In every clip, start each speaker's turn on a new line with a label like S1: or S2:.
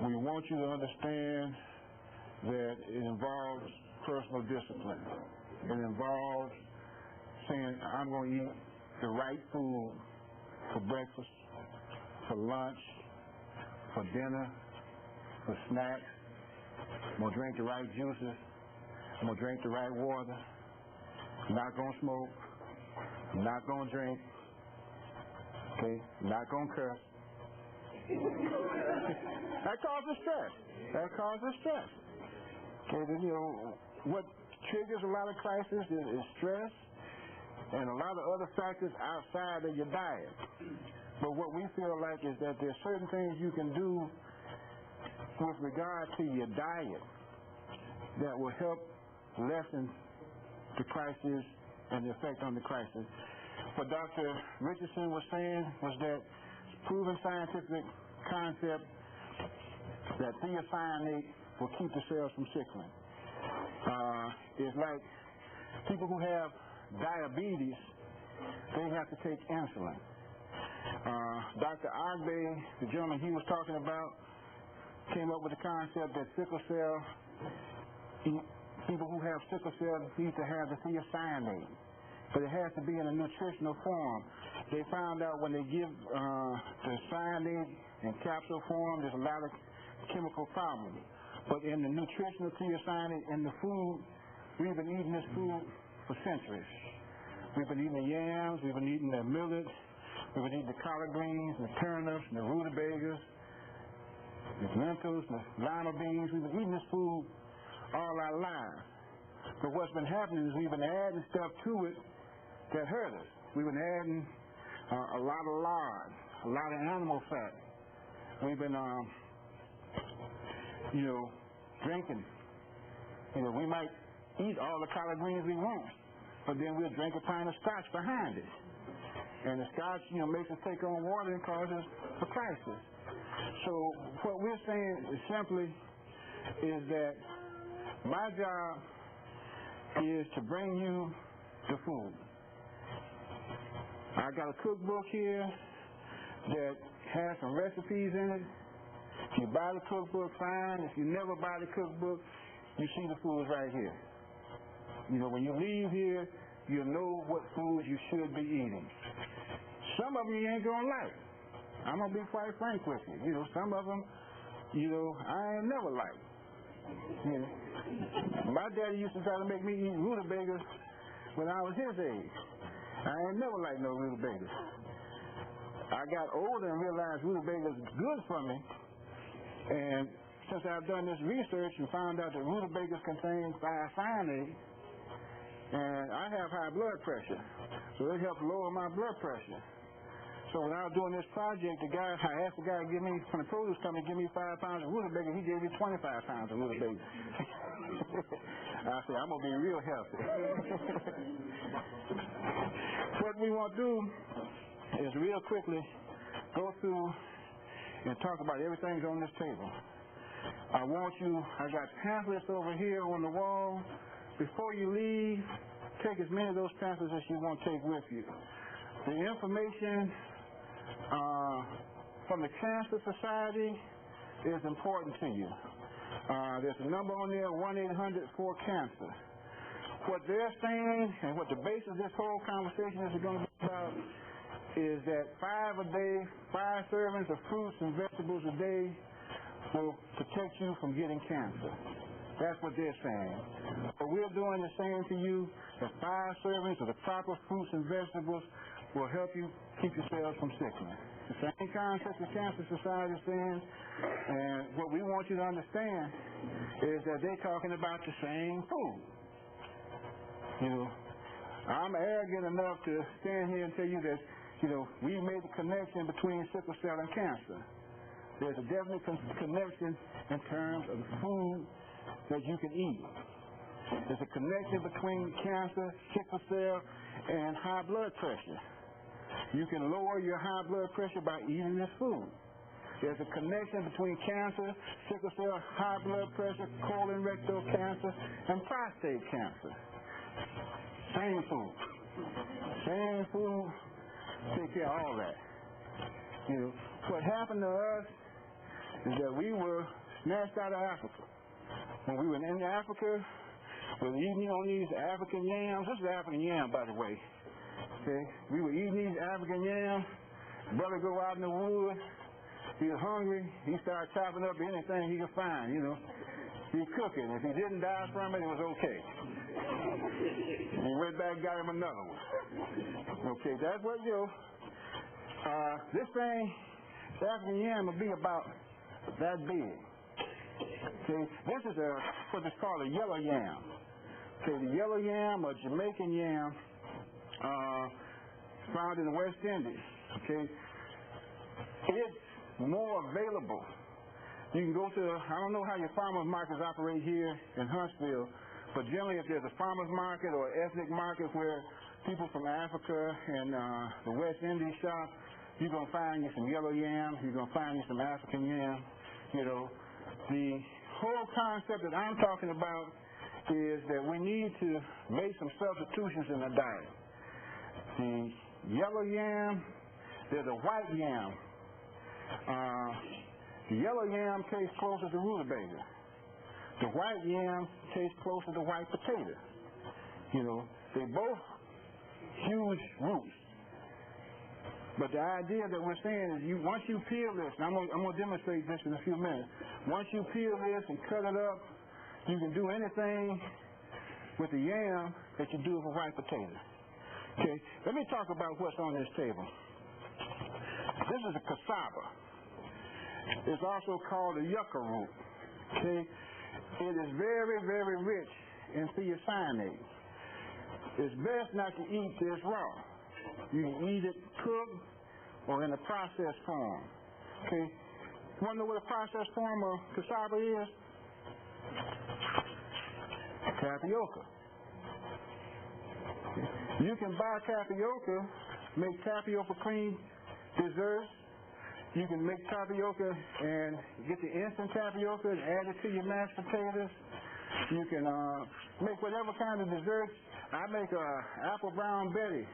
S1: we want you to understand that it involves personal discipline. It involves saying, I'm going to eat the right food for breakfast, for lunch, for dinner, for snacks. I'm going to drink the right juices. I'm going to drink the right water. I'm not going to smoke. I'm not going to drink. Okay? I'm not going to curse. That causes stress. That causes stress. Okay, you know, what triggers a lot of crisis is stress and a lot of other factors outside of your diet. But what we feel like is that there's certain things you can do with regard to your diet that will help lessen the crisis and the effect on the crisis. What Dr. Richardson was saying was that proven scientific concept that thiocyanate will keep the cells from sickling. It's like people who have diabetes, they have to take insulin. Dr. Agbe, the gentleman he was talking about, came up with the concept that sickle cell, people who have sickle cell need to have the thiocyanate, but it has to be in a nutritional form. They found out when they give the cyanate in capsule form, there's a lot of chemical problems. But in the nutritional thiocyanate in the food, we've been eating this food for centuries. We've been eating the yams, we've been eating the millet, we've been eating the collard greens, the turnips, the rutabagas, the lentils, the lima beans. We've been eating this food all our lives. But what's been happening is we've been adding stuff to it that hurt us. We've been adding a lot of lard, a lot of animal fat. We've been, drinking. We might eat all the collard greens we want, but then we'll drink a pint of scotch behind it. And the scotch, makes us take on water and causes a crisis. So what we're saying is simply is that my job is to bring you the food. I got a cookbook here that has some recipes in it. If you buy the cookbook, fine. If you never buy the cookbook, you see the foods right here. When you leave here, you'll know what foods you should be eating. Some of them you ain't going to like. I'm going to be quite frank with you. Some of them, I ain't never liked. My daddy used to try to make me eat rutabagas when I was his age. I ain't never liked no rutabagas. I got older and realized rutabagas is good for me. And since I've done this research and found out that rutabagas contain thiocyanate, and I have high blood pressure, so it helps lower my blood pressure. So when I was doing this project, I asked the guy to give me, from the produce company, give me 5 pounds of rutabaga. He gave me 25 pounds of rutabaga. I said, I'm going to be real healthy. What we want to do is real quickly go through and talk about everything on this table. I got pamphlets over here on the wall. Before you leave, take as many of those pamphlets as you want to take with you. The information from the Cancer Society is important to you. There's a number on there, 1-800-4-CANCER. What they're saying and what the base of this whole conversation is going to be about is that 5 servings of fruits and vegetables a day will protect you from getting cancer. That's what they're saying. But we're doing the same to you, that 5 servings of the proper fruits and vegetables will help you keep yourselves from sickness. The same concept the Cancer Society is saying, and what we want you to understand is that they're talking about the same food. I'm arrogant enough to stand here and tell you that, we made the connection between sickle cell and cancer. There's a definite connection in terms of the food that you can eat. There's a connection between cancer, sickle cell, and high blood pressure. You can lower your high blood pressure by eating this food. There's a connection between cancer, sickle cell, high blood pressure, colon rectal cancer, and prostate cancer. Same food. Same food. Take care of all that. What happened to us is that we were snatched out of Africa. When we were in Africa, we were eating on these African yams. This is African yam, by the way. Okay, we were eating these African yams. Brother go out in the woods. He was hungry. He started chopping up anything he could find, you know. He cooking. If he didn't die from it, it was okay. He went back and got him another one. Okay, that's what this thing, the African yam, will be about that big. Okay, this is what is called a yellow yam. Okay, the yellow yam or Jamaican yam found in the West Indies. Okay, it's more available. You can go to, I don't know how your farmers markets operate here in Huntsville, but generally if there's a farmers market or ethnic market where people from Africa and the West Indies shop, you're going to find you some yellow yam, you're going to find you some African yam. You know, the whole concept that I'm talking about is that we need to make some substitutions in the diet. The yellow yam, there's a white yam. The yellow yam tastes closer to rutabaga. The white yam tastes closer to white potato. You know, they both huge roots. But the idea that we're saying is once you peel this, and I'm going to demonstrate this in a few minutes. Once you peel this and cut it up, you can do anything with the yam that you do with a white potato. Okay, let me talk about what's on this table. This is a cassava. It's also called a yucca root. Okay, it is very, very rich in thiocyanates. It's best not to eat this raw. You can eat it cooked or in a processed form. Okay, you want to know what a processed form of cassava is? Tapioca. You can buy tapioca, make tapioca cream desserts. You can make tapioca and get the instant tapioca and add it to your mashed potatoes. You can make whatever kind of desserts. I make a apple brown Betty,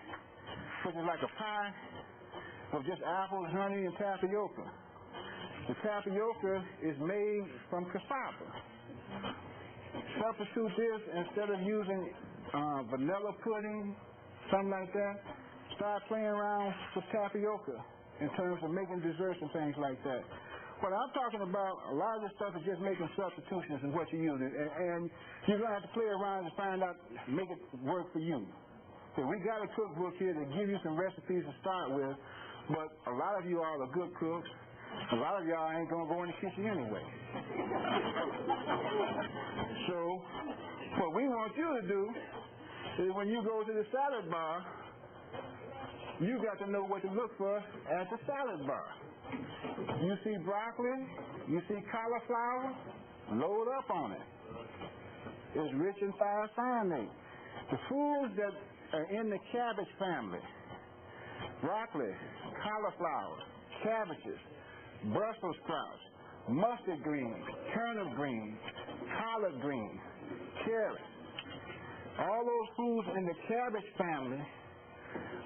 S1: which is like a pie of just apples, honey, and tapioca. The tapioca is made from cassava. Substitute this instead of using vanilla pudding, something like that. Start playing around with tapioca in terms of making desserts and things like that. What I'm talking about, a lot of this stuff is just making substitutions in what you're using. And you're going to have to play around and find out, make it work for you. So we got a cookbook here to give you some recipes to start with, but a lot of you all are good cooks. A lot of y'all ain't going to go in the kitchen anyway. So what we want you to do is when you go to the salad bar, you got to know what to look for at the salad bar. You see broccoli, you see cauliflower, load up on it. It's rich in thiocyanate. The foods that are in the cabbage family, broccoli, cauliflower, cabbages, Brussels sprouts, mustard greens, turnip greens, collard greens, carrots. All those foods in the cabbage family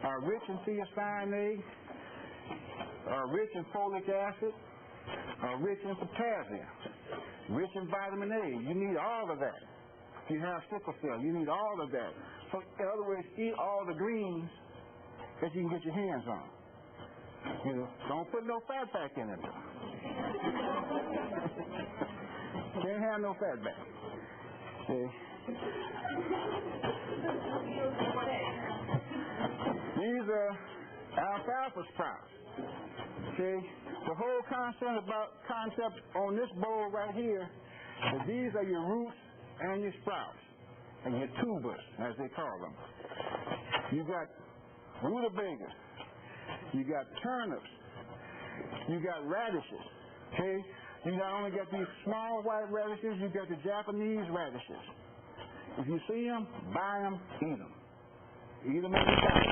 S1: are rich in thiocyanate, are rich in folic acid, are rich in potassium, rich in vitamin A. You need all of that. If you have sickle cell, you need all of that. So in other words, eat all the greens that you can get your hands on. You know, don't put no fat back in it. Can't have no fat back. Okay. These are alfalfa sprouts. Okay. The whole concept on this bowl right here is these are your roots and your sprouts and your tubers, as they call them. You got rutabaga. You got turnips. You got radishes. Okay? You not only got these small white radishes, you got the Japanese radishes. If you see them, buy them, eat them. Eat them every time.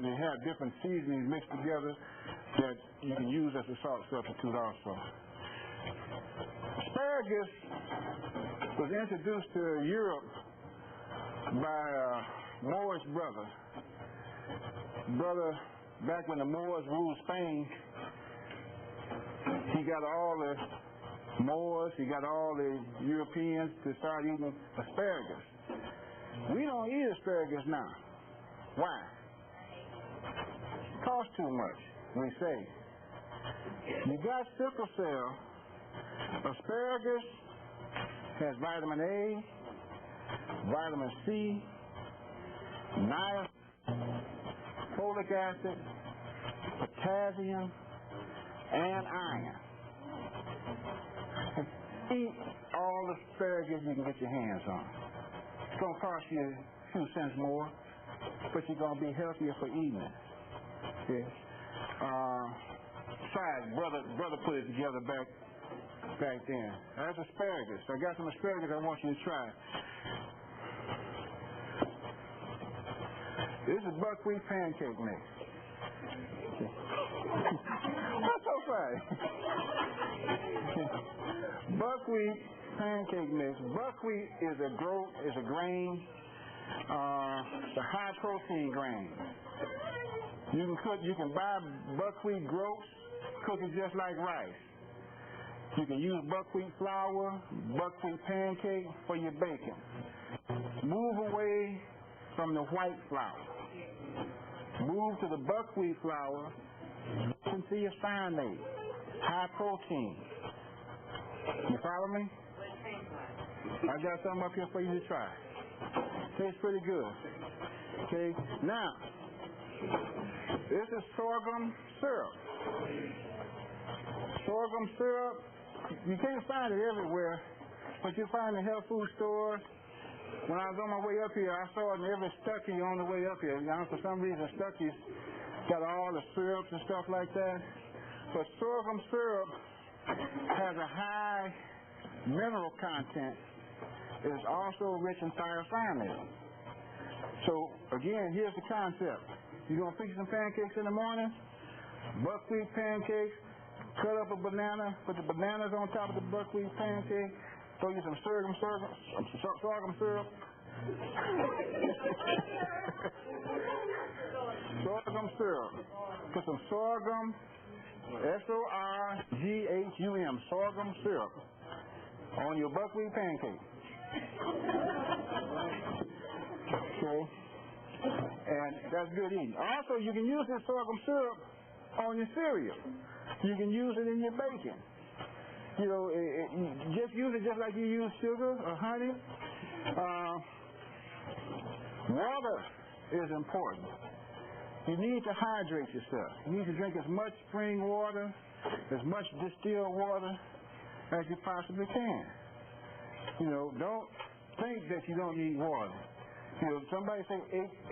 S1: they have different seasonings mixed together that you can use as a salt substitute also. Asparagus was introduced to Europe by Moorish brother back when the Moors ruled Spain. He got all the Moors, he got all the Europeans to start eating asparagus. We don't eat asparagus now. Why? It costs too much, we say. You got sickle cell. Asparagus has vitamin A, vitamin C, niacin, folic acid, potassium, and iron. Eat all the asparagus you can get your hands on. It's going to cost you a few cents more, but you're going to be healthier for eating it. Okay. Besides, brother put it together back then. That's asparagus. I got some asparagus I want you to try. This is buckwheat pancake mix. That's so funny. Buckwheat pancake mix. Buckwheat is a grain. It's a high protein grain. You can buy buckwheat groats, cook it just like rice. You can use buckwheat flour, buckwheat pancake for your bacon. Move away from the white flour. Move to the buckwheat flour. Cyanate, high protein. You follow me? I got something up here for you to try. Tastes pretty good. Okay, now this is sorghum syrup. Sorghum syrup, you can't find it everywhere, but you find it in health food stores. When I was on my way up here, I saw it in every Stuckey on the way up here. You know, for some reason, Stuckey's got all the syrups and stuff like that. But sorghum syrup has a high mineral content. It's also rich in thiocyanate. So, again, here's the concept. You're going to fix some pancakes in the morning, buckwheat pancakes, cut up a banana, put the bananas on top of the buckwheat pancake, throw you some sorghum syrup. Sorghum syrup. Put some sorghum, S-O-R-G-H-U-M, sorghum syrup, on your buckwheat pancake. Okay? And that's good eating. Also, you can use this sorghum syrup on your cereal. You can use it in your bacon. You know, just use it just like you use sugar or honey. Water is important. You need to hydrate yourself. You need to drink as much spring water, as much distilled water as you possibly can. You know, don't think that you don't need water. You know, somebody say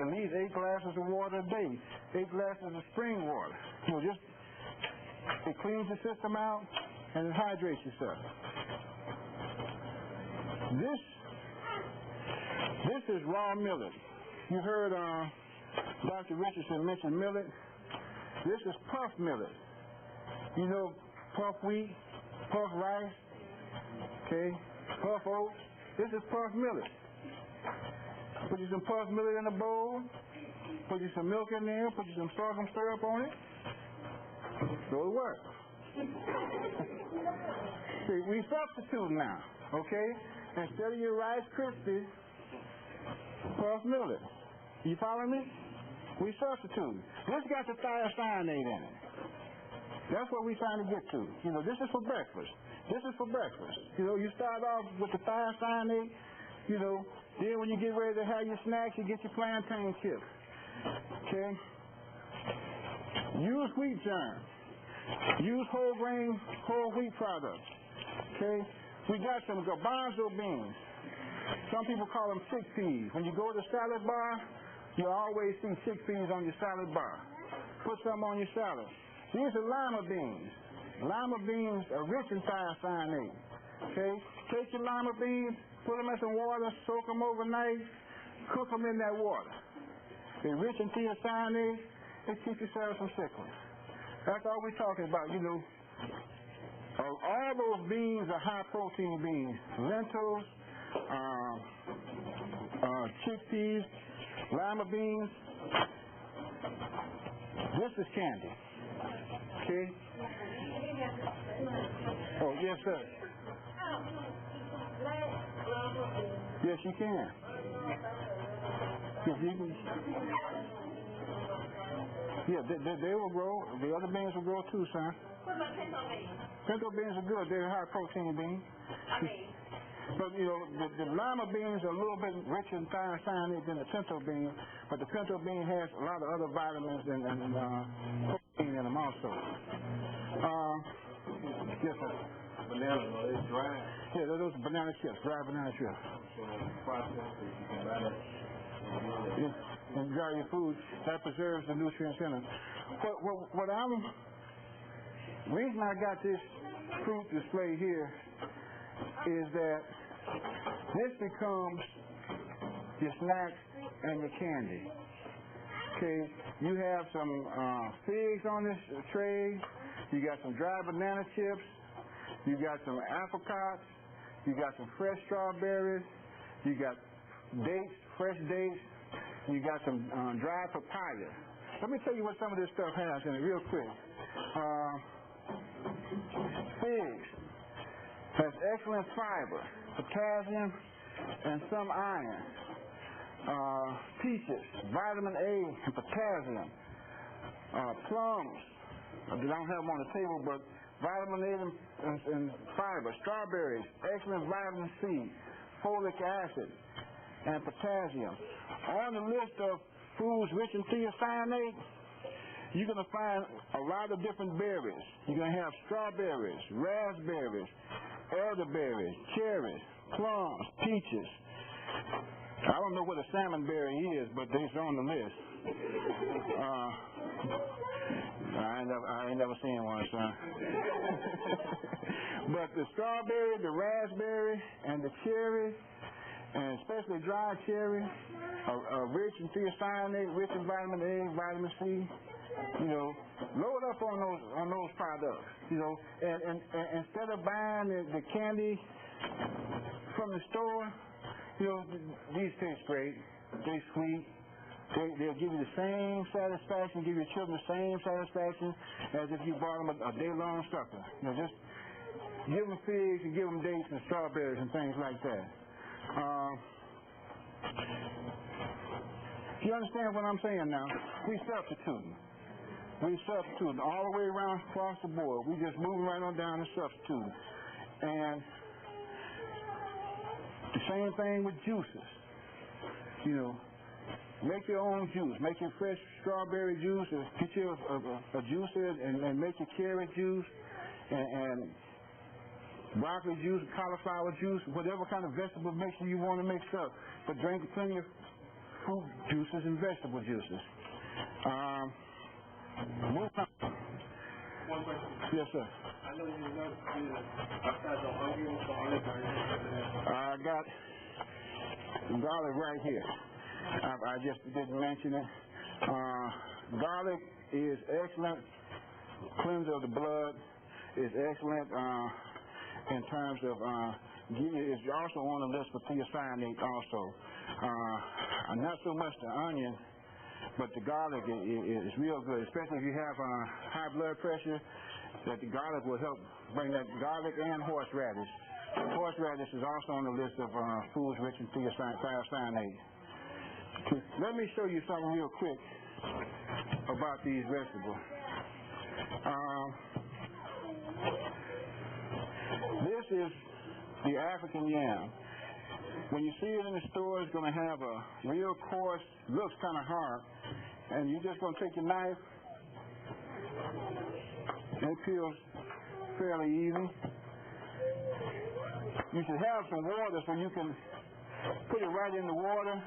S1: at least 8 glasses of water a day, 8 glasses of spring water. You know, just it cleans the system out and it hydrates yourself. This is raw millet. You heard Dr. Richardson mention millet. This is puff millet. You know, puff wheat, puff rice, okay, puff oats. This is puff millet. Put you some puff millet in a bowl, put you some milk in there, put you some sorghum syrup on it. Go to work. See, we substitute now, okay? Instead of your Rice Krispies, puff millet. You follow me? We substitute. This got the thiocyanate in it. That's what we're trying to get to. You know, this is for breakfast. This is for breakfast. You know, you start off with the thiocyanate, you know, then when you get ready to have your snacks, you get your plantain chips. Okay? Use wheat germ. Use whole grain, whole wheat products. Okay? We got some garbanzo beans. Some people call them chickpeas. When you go to the salad bar, you always see chickpeas on your salad bar. Put some on your salad. These are lima beans. Lima beans are rich in thiocyanate. Okay? Take your lima beans, put them in some water, soak them overnight, cook them in that water. They're rich in thiocyanate. They keep your cells from sickling. That's all we're talking about, you know. All those beans are high-protein beans. Lentils, chickpeas, lima beans. This is candy. Okay? Oh, yes, sir. Yes, you can. Yes, you can. Yeah, they will grow. The other beans will grow too, son.
S2: What about pinto beans?
S1: Pinto beans are good. They're high-protein beans. But, you know, the lima beans are a little bit richer in thiocyanate than the pinto bean, but the pinto bean has a lot of other vitamins and protein in them also. Yes, sir.
S3: Bananas, are they dry?
S1: Yeah, those are banana chips, dry banana chips.
S3: So process it, you can buy that.
S1: Yeah, and dry your food. That preserves the nutrients in it. The reason I got this fruit display here is that this becomes your snacks and your candy. Okay, you have some figs on this tray. You got some dry banana chips. You got some apricots. You got some fresh strawberries. You got dates, fresh dates. You got some dried papaya. Let me tell you what some of this stuff has in it real quick. Figs has excellent fiber, potassium, and some iron. Peaches, vitamin A and potassium. Plums, I don't have them on the table, but vitamin A and fiber. Strawberries, excellent vitamin C, folic acid, and potassium. On the list of foods rich in thiocyanate, you're going to find a lot of different berries. You're going to have strawberries, raspberries, elderberries, cherries, plums, peaches. I don't know what a salmon berry is, but it's on the list. I ain't never seen one, son. But the strawberry, the raspberry, and the cherry, and especially dry cherry, are rich in thiocyanate, rich in vitamin A, vitamin C. You know, load up on those products. You know, and instead of buying the candy from the store, you know, these taste great. They're sweet. They'll give you the same satisfaction, give your children the same satisfaction as if you bought them a day-long supper. You know, just give them figs and give them dates and strawberries and things like that. You understand what I'm saying now? We substituting. All the way around across the board. We just moving right on down and substituting. And the same thing with juices. You know, make your own juice. Make your fresh strawberry juice, or get you a juicer and make your carrot juice and broccoli juice, cauliflower juice, whatever kind of vegetable mixture you want to mix up. But drink plenty of fruit juices and vegetable juices. Move on.
S3: One question.
S1: Yes, sir.
S3: I know you love outside the onion, garlic,
S1: I got garlic right here. I just didn't mention it. Garlic is excellent cleanser of the blood. Is excellent in terms of it's also on the list for thiocyanate also. Not so much the onion, but the garlic is real good, especially if you have high blood pressure. That the garlic will help bring that. Garlic and horseradish. Horseradish is also on the list of foods rich in thiocyanate. Let me show you something real quick about these vegetables. This is the African yam. When you see it in the store, it's going to have a real coarse, looks kind of hard, and you're just going to take your knife, and it peels fairly easy. You should have some water so you can put it right in the water.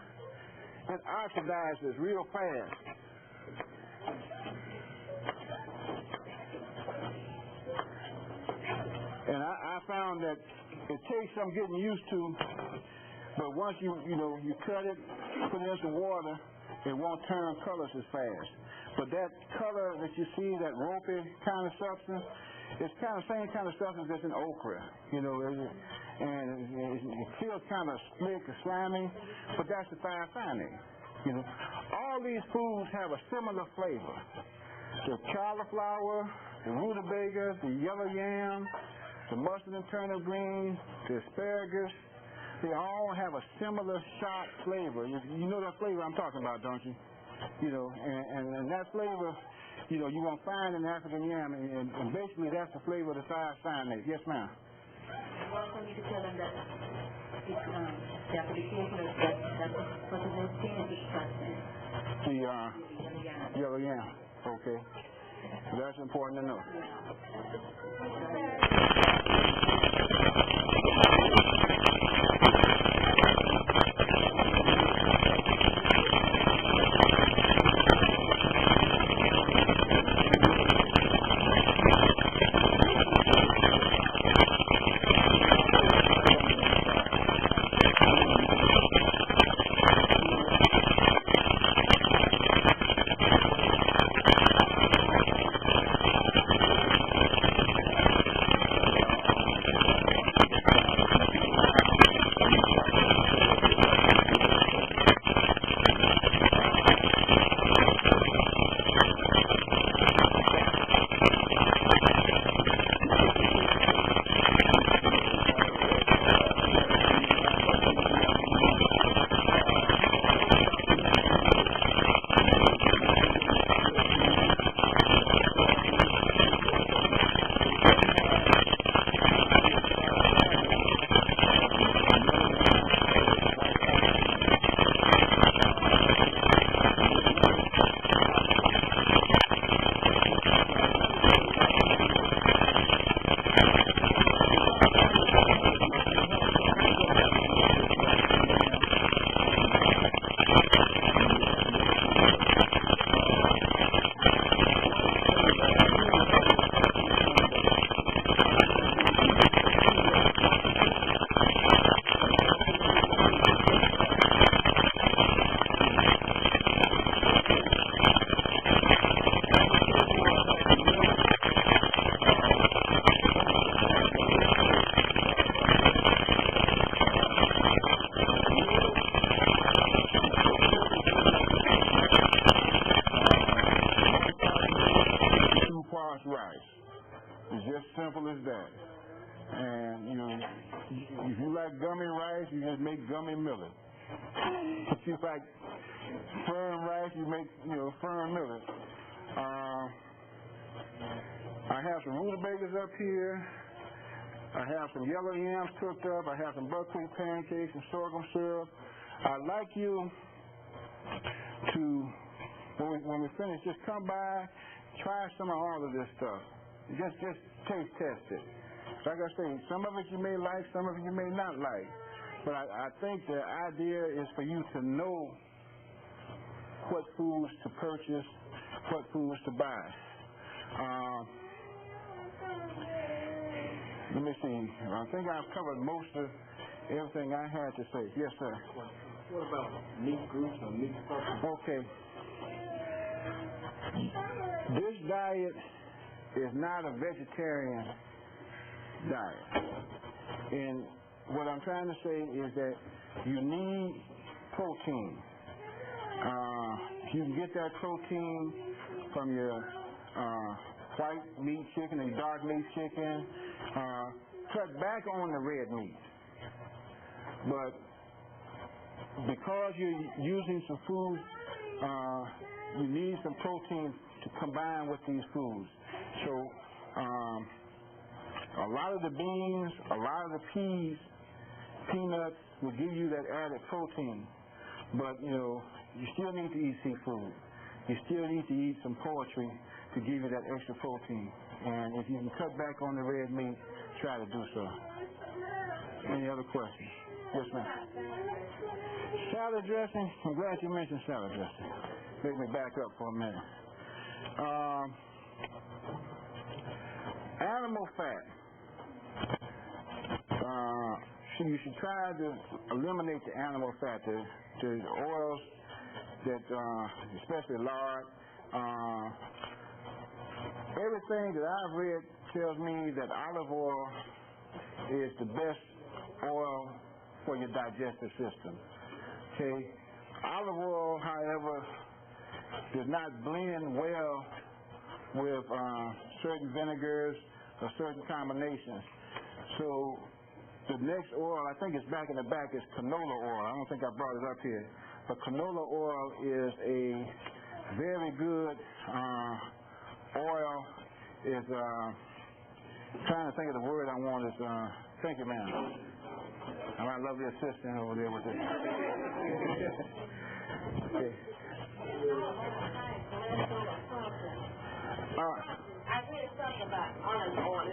S1: It oxidizes real fast. And I found that it takes some getting used to, but once you cut it, put it in some water, it won't turn colors as fast. But that color that you see, that ropey kind of substance, it's kind of same kind of substance that's in okra, and it feels kind of slick or slimy, but that's the thiocyanate. All these foods have a similar flavor. The cauliflower, the rutabaga, the yellow yam, the mustard and turnip greens, the asparagus, they all have a similar sharp flavor. You know that flavor I'm talking about, don't you? And that flavor, you're going to find in African yam, and basically that's the flavor of the thiocyanate. Yes, ma'am?
S2: Well, I need to tell them that they have to be careful that what is most dangerous substance.
S1: The yellow yam. Okay. That's important to know. It's just simple as that. And, if you like gummy rice, you just make gummy millet. If you like firm rice, you make, firm millet. I have some rutabagas up here. I have some yellow yams cooked up. I have some buckwheat pancakes and sorghum syrup. I'd like you to, when we finish, just come by, try some of all of this stuff. Just taste test it. Like I say, some of it you may like, some of it you may not like. But I think the idea is for you to know what foods to purchase, what foods to buy. Let me see. I think I've covered most of everything I had to say. Yes, sir.
S3: What about meat groups or meat supplements?
S1: Okay. This diet is not a vegetarian diet. And what I'm trying to say is that you need protein. You can get that protein from your white meat chicken and dark meat chicken. Cut back on the red meat. But because you're using some food, you need some protein to combine with these foods. So a lot of the beans, a lot of the peas, peanuts will give you that added protein. But, you still need to eat seafood. You still need to eat some poultry to give you that extra protein. And if you can cut back on the red meat, try to do so. Any other questions? Yes, ma'am. Salad dressing. I'm glad you mentioned salad dressing. Make me back up for a minute. Animal fat. You should try to eliminate the animal fat, the oils that especially lard. Everything that I've read tells me that olive oil is the best oil for your digestive system. Okay, olive oil, however, does not blend well with certain vinegars or certain combinations. So the next oil, I think it's back in the back, is canola oil. I don't think I brought it up here. But canola oil is a very good oil. Is trying to think of the word I want. Is thank you, ma'am. I love the assistant over there with it. Okay.
S2: I read something about olive oil.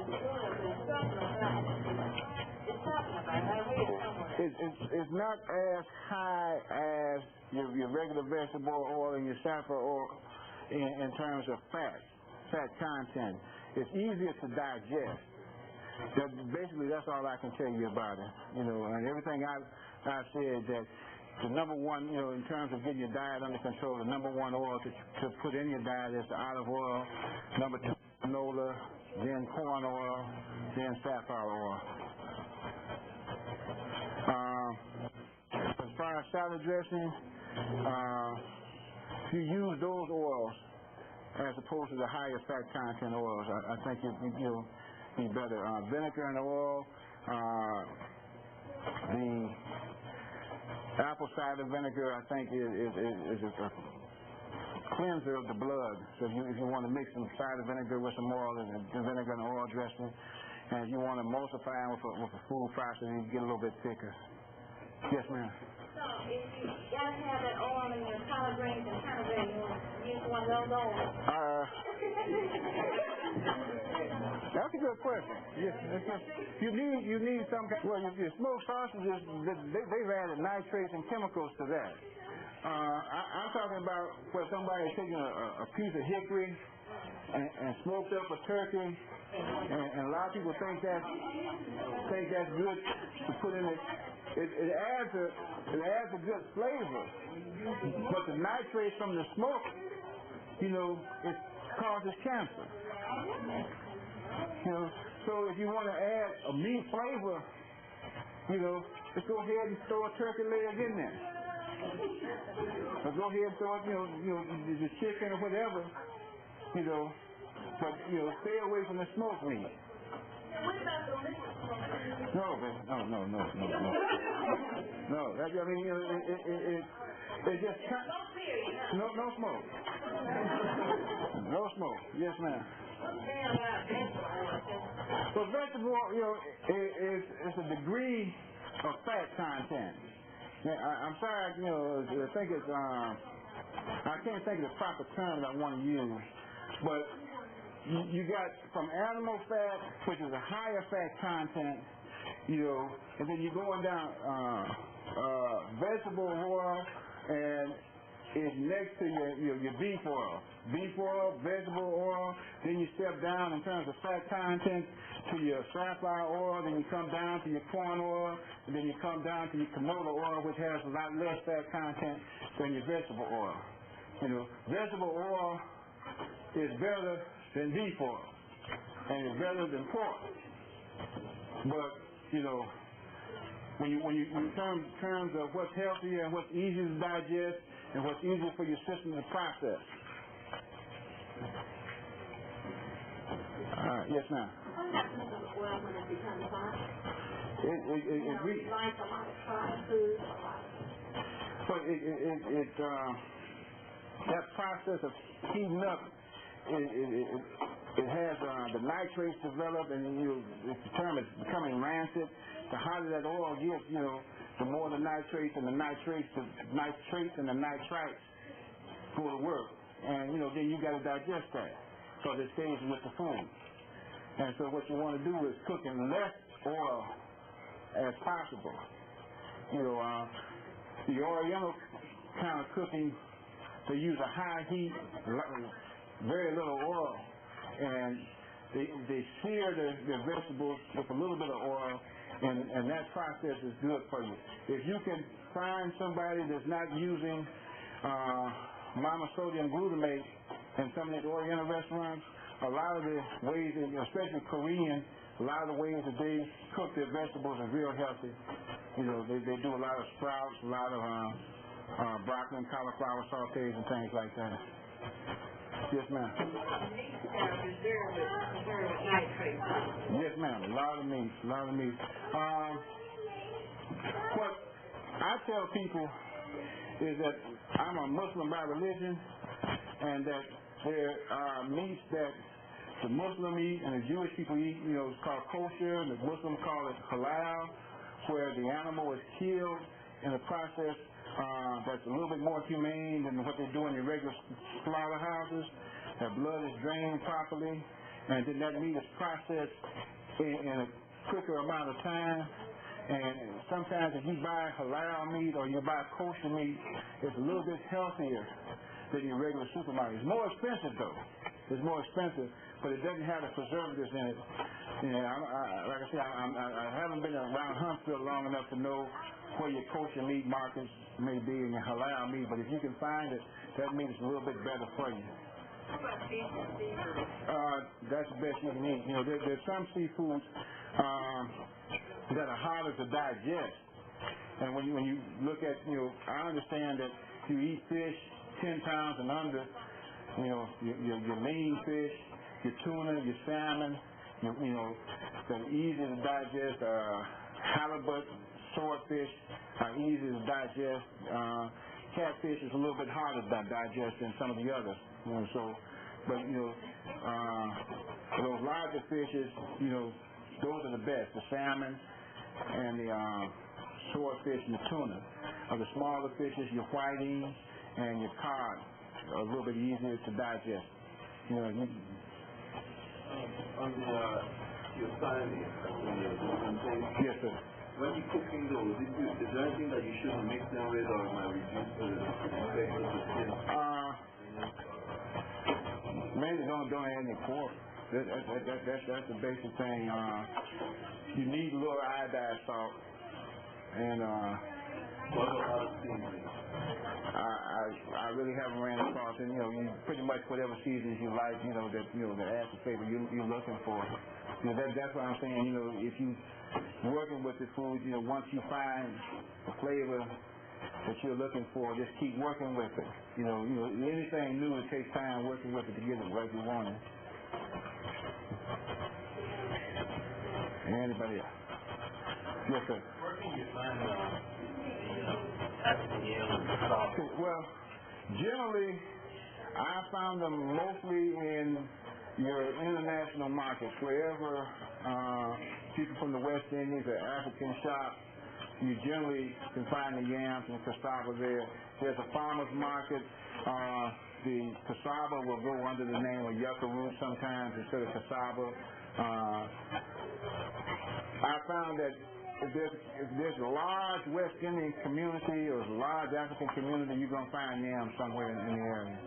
S1: It's not as high as your regular vegetable oil and your saffron oil in terms of fat content. It's easier to digest. Basically, that's all I can tell you about it. And everything I've said, that the number one, in terms of getting your diet under control, the number one oil to put in your diet is the olive oil. Number two, canola, then corn oil, then safflower oil. As far as salad dressing, if you use those oils as opposed to the higher fat content oils, I think you'll be better. Vinegar and oil, the apple cider vinegar, I think, is a cleanser of the blood. So if you want to mix some cider vinegar with some oil and vinegar and oil dressing, and if you want to emulsify them with a food processor, you get a little bit thicker. Yes, ma'am.
S2: So if you guys have that oil in your collard greens and turnip greens, you use one of those oils?
S1: That's a good question. Yes, you need some kind. Well, your smoked sausages, they've added nitrates and chemicals to that. I'm talking about where somebody is taking a piece of hickory and smoked up a turkey, and a lot of people think that's good to put in it. It adds a good flavor, but the nitrates from the smoke, it causes cancer. So if you want to add a meat flavor, just go ahead and throw a turkey leg in there. Or go ahead and throw it, the chicken or whatever, but stay away from the smoked meat. No. That, it's just no smoke. No smoke. Yes, ma'am. Well, vegetable oil, is a degree of fat content. I'm sorry, I think it's I can't think of the proper term I want to use, but you got from animal fat, which is a higher fat content, and then you're going down vegetable oil, and it's next to your beef oil. Beef oil, vegetable oil, then you step down in terms of fat content to your safflower oil, then you come down to your corn oil, and then you come down to your canola oil, which has a lot less fat content than your vegetable oil. Vegetable oil is better than beef oil, and it's better than pork. But when you in terms of what's healthier and what's easier to digest and what's easier for your system to process. Yes, ma'am.
S2: What happens to the oil when it becomes hot?
S1: It
S2: like a lot of fried food.
S1: But that process of heating up, it has the nitrates develop, and the term is becoming rancid. The hotter that oil gets, the more the nitrates and the nitrites and the nitrites go to work. And, then you got to digest that because it stays with the food. And so what you want to do is cook in less oil as possible. The Oriental kind of cooking, they use a high heat, very little oil, and they sear their vegetables with a little bit of oil, and that process is good for you. If you can find somebody that's not using monosodium glutamate in some of these Oriental restaurants. A lot of the ways, especially Korean, a lot of the ways that they cook their vegetables are real healthy. They do a lot of sprouts, a lot of broccoli and cauliflower sautés and things like that. Yes, ma'am. Yes, ma'am. A lot of meat. What I tell people is that I'm a Muslim by religion, and that there are meats that the Muslim eat and the Jewish people eat. It's called kosher, and the Muslims call it halal, where the animal is killed in a process that's a little bit more humane than what they do in the regular slaughterhouses. The blood is drained properly, and then that meat is processed in a quicker amount of time. And sometimes if you buy halal meat or you buy kosher meat, it's a little bit healthier than your regular supermarket. It's more expensive though. It's more expensive, but it doesn't have the preservatives in it. Like I said, I haven't been around Huntsville long enough to know where your kosher meat markets may be and your halal meat, but if you can find it, that means it's a little bit better for you. That's the best you can eat. There's some seafoods that are harder to digest, and when you look at, I understand that if you eat fish 10 pounds and under, your lean fish, your tuna, your salmon, they're easy to digest. Halibut, swordfish are easy to digest. Catfish is a little bit harder to digest than some of the others. But those larger fishes, those are the best. The salmon and the swordfish and the tuna. The smaller fishes, your whiting and your cod, are a little bit easier to digest.
S3: On your science,
S1: yes, sir.
S3: When you're cooking those, is there anything that you shouldn't mix them with or might reduce the effect of the skin?
S1: Maybe don't add any pork. That's the basic thing. You need a little iodized salt, and
S3: what about seasoning?
S1: I really haven't ran across it. You pretty much whatever seasons you like, that adds the flavor you're looking for. That's what I'm saying. If you working with the food, once you find the flavor that you're looking for, just keep working with it. Anything new, it takes time working with it to get it right you want it. Anybody else? Yes, sir.
S3: Where can you find the African yam and cassava?
S1: Well, generally, I found them mostly in your international markets, wherever people from the West Indies or African shop, you generally can find the yams and cassava there. There's a farmer's market. The cassava will go under the name of yucca root sometimes instead of cassava. I found that if there's a large West Indian community or a large African community, you're going to find yams somewhere in the area.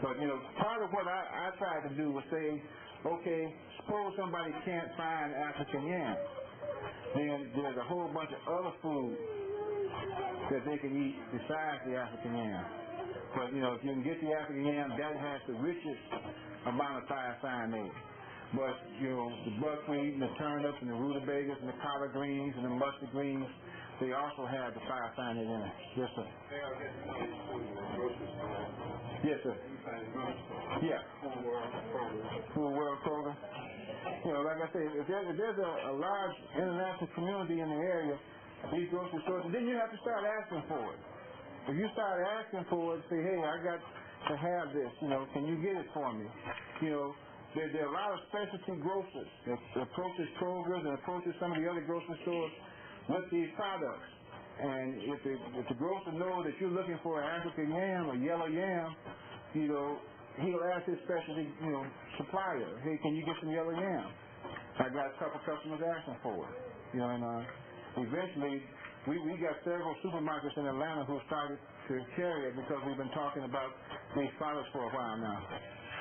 S1: But, part of what I tried to do was say, okay, suppose somebody can't find African yam. Then there's a whole bunch of other food that they can eat besides the African yam. But, if you can get the African yam, that has the richest amount of thiocyanate. But, the buckwheat and the turnips and the rutabagas and the collard greens and the mustard greens, they also have the thiocyanate in it. Yes, sir. Yes, sir. Yeah. Full World Program. Like I say, if there's a large international community in the area, these grocery stores, then you have to start asking for it. If you start asking for it, say, hey, I got to have this, can you get it for me? There are a lot of specialty grocers that approaches Kroger's and approaches some of the other grocery stores with these products. And if the grocer knows that you're looking for an African yam or yellow yam, he'll ask his specialty, supplier, hey, can you get some yellow yam? I got a couple customers asking for it. And eventually we got several supermarkets in Atlanta who started to carry it because we've been talking about these products for a while now.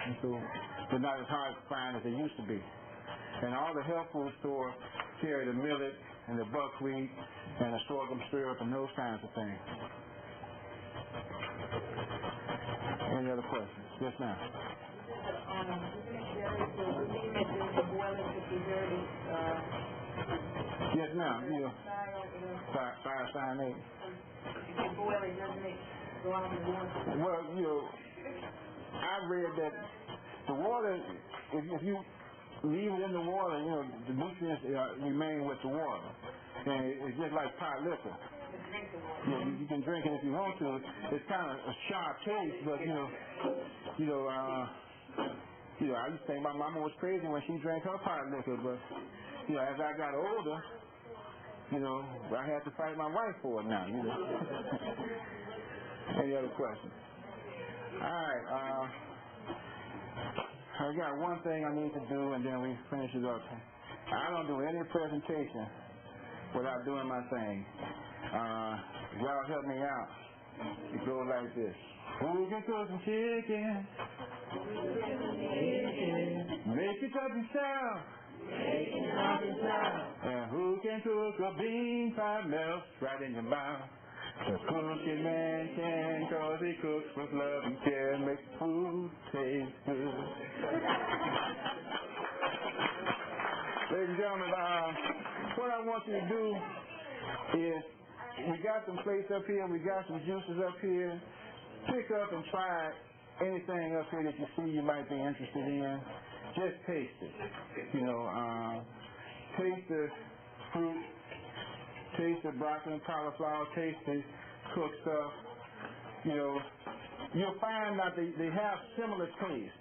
S1: And so they're not as hard to find as they used to be. And all the health food stores carry the millet and the buckwheat and the sorghum syrup and those kinds of things. other questions? Yes, ma'am. Yes, ma'am. Thiocyanate. Well, I read that the water, if you leave it in the water, the nutrients remain with the water. And it's just like pot liquor. You can drink it if you want to. It's kind of a sharp taste, but I used to think my mama was crazy when she drank her pot liquor, but as I got older, I had to fight my wife for it now. Any other questions? All right. I got one thing I need to do, and then we finish it up. I don't do any presentation without doing my thing. Y'all help me out. It goes like this. Who can cook some chicken? Make it up yourself. And who can cook a bean pie melts right in your mouth? The cooking man can, 'cause he cooks with love and care, makes food taste good. Ladies and gentlemen, what I want you to do is, we got some plates up here, we got some juices up here. Pick up and try anything up here that you see you might be interested in. Just taste it. Taste the fruit, taste the broccoli and cauliflower, taste the cooked stuff. You'll find that they have similar taste.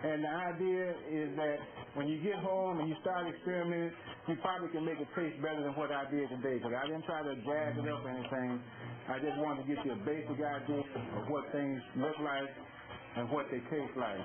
S1: And the idea is that when you get home and you start experimenting, you probably can make it taste better than what I did today. Because I didn't try to jazz it up or anything. I just wanted to get you a basic idea of what things look like and what they taste like.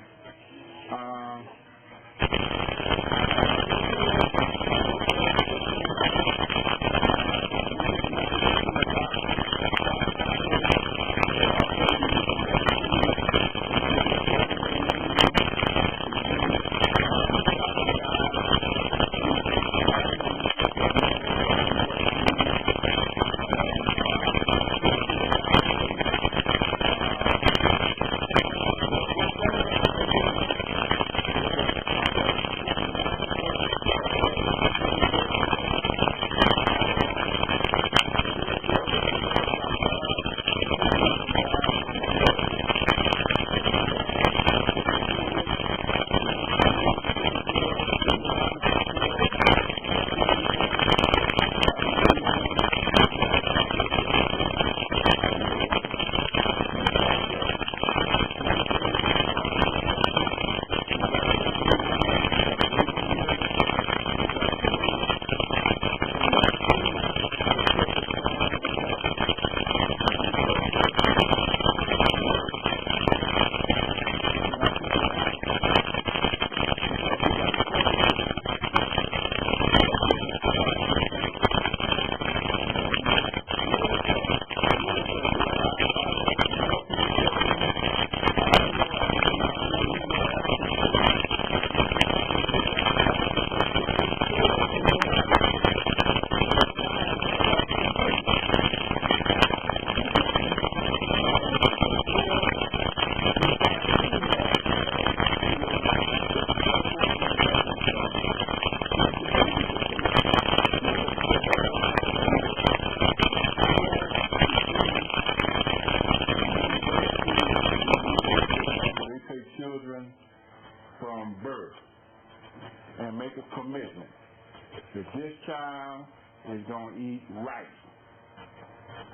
S1: This child is going to eat right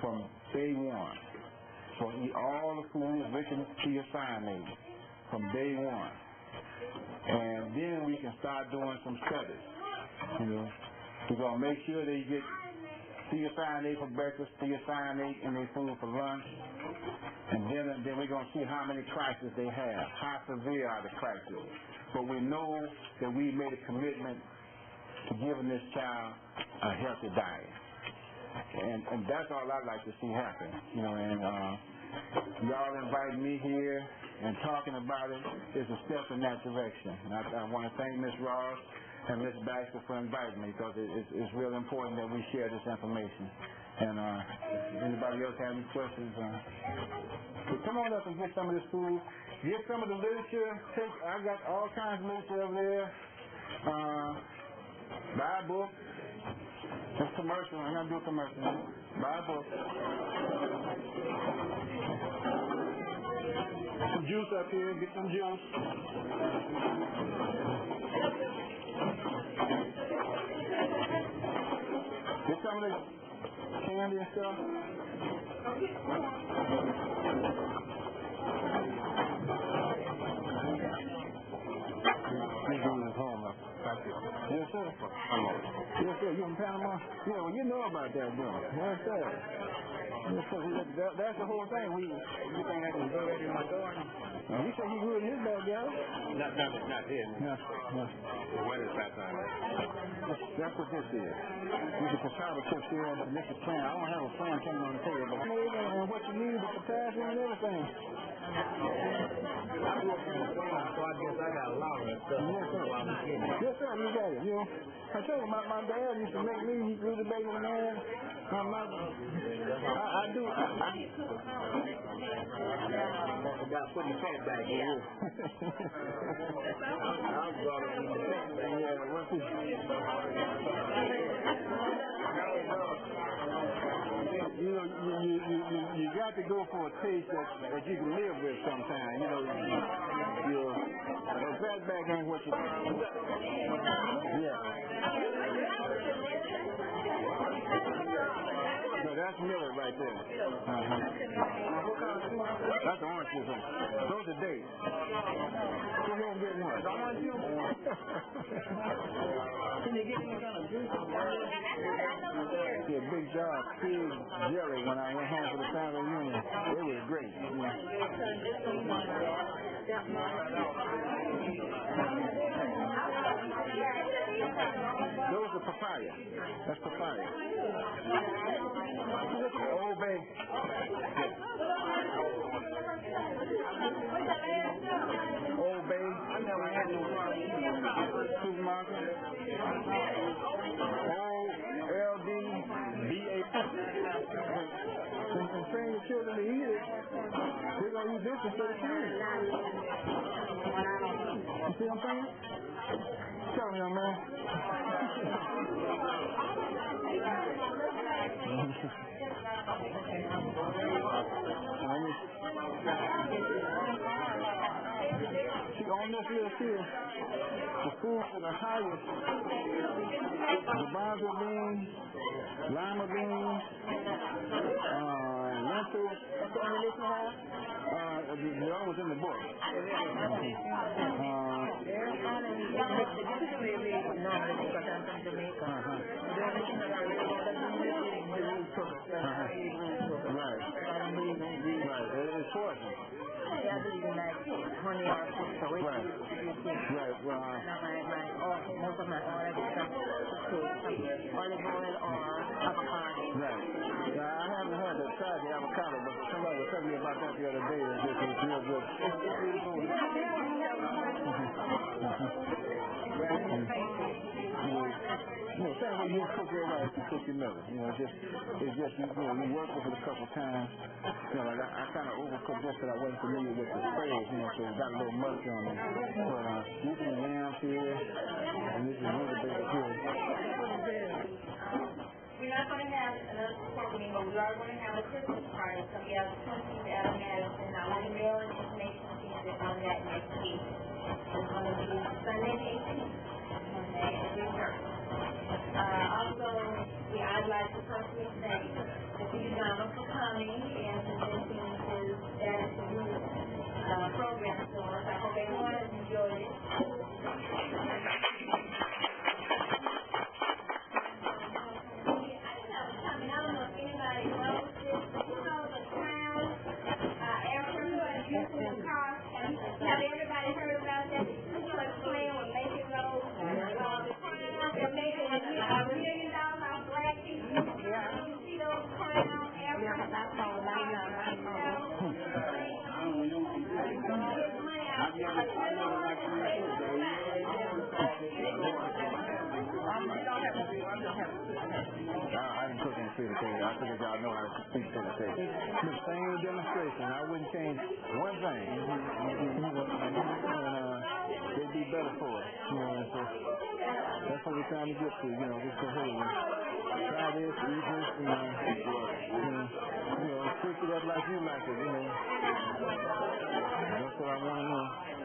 S1: from day one. So eat all the food rich in thiocyanate from day one. And then we can start doing some studies. We're going to make sure they get thiocyanate for breakfast, thiocyanate in their food for lunch. And then we're going to see how many crises they have, how severe are the crises. But we know that we made a commitment to giving this child a healthy diet. And that's all I'd like to see happen. And y'all inviting me here and talking about it is a step in that direction. And I want to thank Ms. Ross and Ms. Baxter for inviting me, because it's really important that we share this information. And anybody else have any questions? So come on up and get some of this food. Get some of the literature. I got all kinds of literature over there. Buy a book. It's commercial. I'm gonna do a commercial. Buy a book. Some juice up here. Get some juice. Get some of this candy and stuff. He's doing his homework. Yes, sir. Yes, sir. You in Panama? Yeah, well, you know about that, don't you? Yes, sir. Yes, sir. That's the whole thing. You think I can go right in my door? He said he grew in his backyard. Not here. No. What is that? That's what this is. These are cassava chips here, and this is plan. I don't have a plan coming on the table, but and what you need, the potassium and everything. I grew up in the farm, so I guess I got a lot of that stuff. Yes, sir. You got it. You know, I tell you, my dad used to make me eat rutabaga, man. I do. I got putting the fat back in. I was brought up in the fat back. Yeah, what's this? You know, you got to go for a taste that you can live with sometimes. You know, a fat back ain't what you. Yeah. So that's millet right there. That's the orange juice. Those are dates. Go ahead and get one. Can you get any kind of juice? Yeah, big jar of pig jelly when I went home for the family reunion. It was great. Those are papaya. That's papaya. Old Bay. Old Bay. I never had no supermarket. OLDBA. And train the children to eat it. We're going to use this instead of food. You see what I'm saying? Tell me, young man. See, on this list here, the foods that are highest, the bonza beans, lima beans, lentils. That's the only list you have? The other was in the book. Right. It's poison. Yeah, I believe in like honey or so. Right. Well, most of my oil is olive oil or avocado. Right. Now, I haven't had to try the avocado, but somebody was telling me about that the other day. It's real good. It's really cool. Same way you cook your rice, you cook your millet. You work with it a couple times. Like I kind of overcooked this because I wasn't familiar with the sprays, so it got a little much on it. But these are the yams here, and this is rutabaga here.
S2: We're not going to have another support meeting, but we are going to have a Christmas party. So we have 2 people out of Madison. I want to mail information to you on that next week. It's going to be Sunday the 18th. Monday at 3:30. Also, I'd like to personally thank Mr. Donald for coming and presenting his data program to us. I hope everyone has enjoyed it. Have everybody heard about that? Plan with making those. They're making $1 million off black people. Yeah. You see those crowns? Yeah, that's all right now.
S1: I didn't cook any sweet potato. I figured y'all know how to cook sweet potato. It's the same demonstration. I wouldn't change one thing. They'd be better for us. And so that's what we're trying to get to. We say, hey, try this, eat this, cook it up like you like it. That's what I want to know.